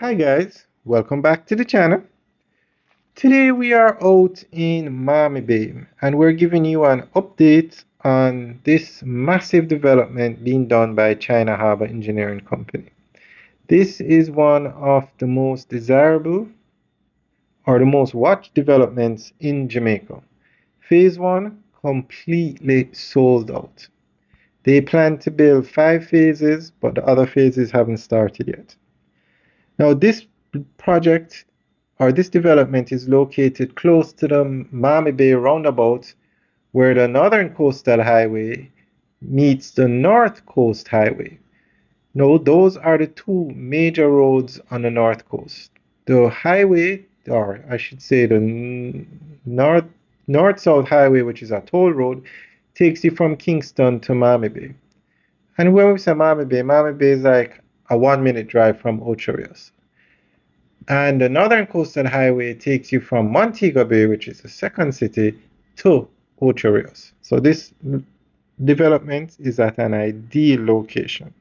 Hi guys, welcome back to the channel. Today we are out in Mammee Bay and we're giving you an update on this massive development being done by China Harbour Engineering Company. This is one of the most desirable or the most watched developments in Jamaica. Phase 1 completely sold out. They plan to build 5 phases, but the other phases haven't started yet. Now this project this development is located close to the Mammee Bay roundabout where the Northern Coastal Highway meets the North Coast Highway. Now, those are the two major roads on the North Coast. The highway, or I should say the North-South Highway, which is a toll road, takes you from Kingston to Mammee Bay. And when we say Mammee Bay is like a 1-minute drive from Ocho Rios. And the Northern Coastal Highway takes you from Montego Bay, which is the second city, to Ocho Rios. So this development is at an ideal location.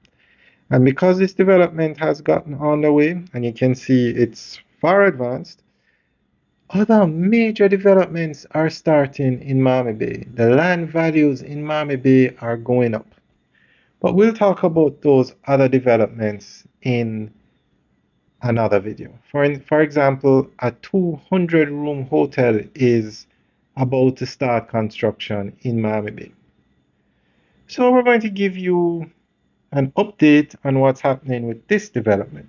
And because this development has gotten underway, and you can see it's far advanced, other major developments are starting in Mammee Bay. The land values in Mammee Bay are going up. But we'll talk about those other developments in another video. For example, a 200-room hotel is about to start construction in Mammee Bay. So we're going to give you an update on what's happening with this development.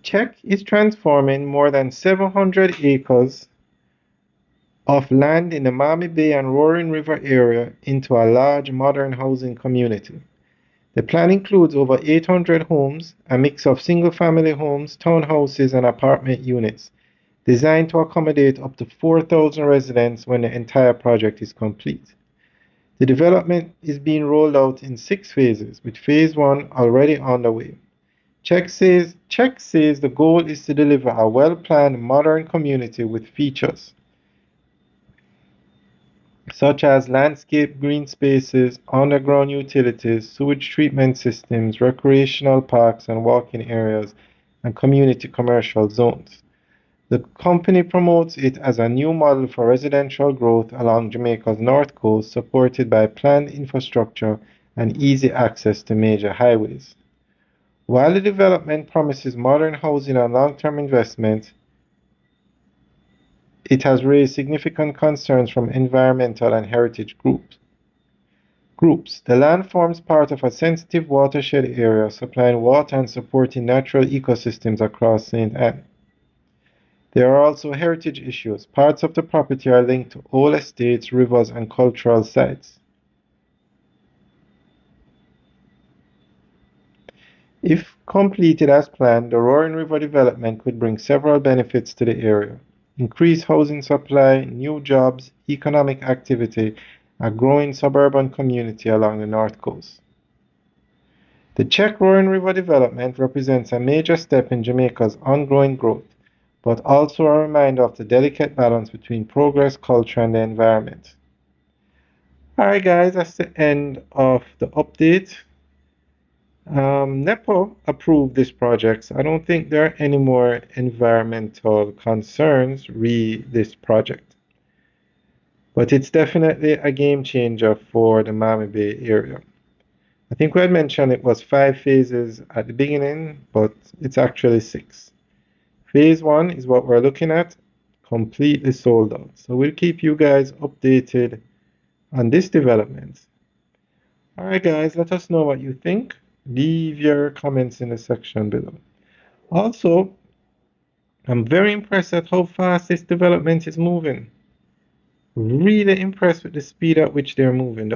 CHEC is transforming more than 700 acres of land in the Mammee Bay and Roaring River area into a large modern housing community. The plan includes over 800 homes, a mix of single-family homes, townhouses, and apartment units, designed to accommodate up to 4,000 residents when the entire project is complete. The development is being rolled out in 6 phases, with phase 1 already underway. CHEC says the goal is to deliver a well-planned modern community with features such as landscape green spaces, underground utilities, sewage treatment systems, recreational parks and walking areas, and community commercial zones. The company promotes it as a new model for residential growth along Jamaica's north coast, supported by planned infrastructure and easy access to major highways. While the development promises modern housing and long-term investment, it has raised significant concerns from environmental and heritage groups. The land forms part of a sensitive watershed area, supplying water and supporting natural ecosystems across St. Anne. There are also heritage issues. Parts of the property are linked to old estates, rivers, and cultural sites. If completed as planned, the Roaring River development could bring several benefits to the area: increased housing supply, new jobs, economic activity, a growing suburban community along the north coast. The CHEC Roaring River development represents a major step in Jamaica's ongoing growth, but also a reminder of the delicate balance between progress, culture, and the environment. Alright guys, that's the end of the update. NEPA approved this project, so I don't think there are any more environmental concerns re this project. But it's definitely a game changer for the Mammee Bay area. I think we had mentioned it was 5 phases at the beginning, but it's actually 6. Phase 1 is what we're looking at, completely sold out. So we'll keep you guys updated on this development. Alright guys, let us know what you think. Leave your comments in the section below. Also, I'm very impressed at how fast this development is moving. Really impressed with the speed at which they're moving.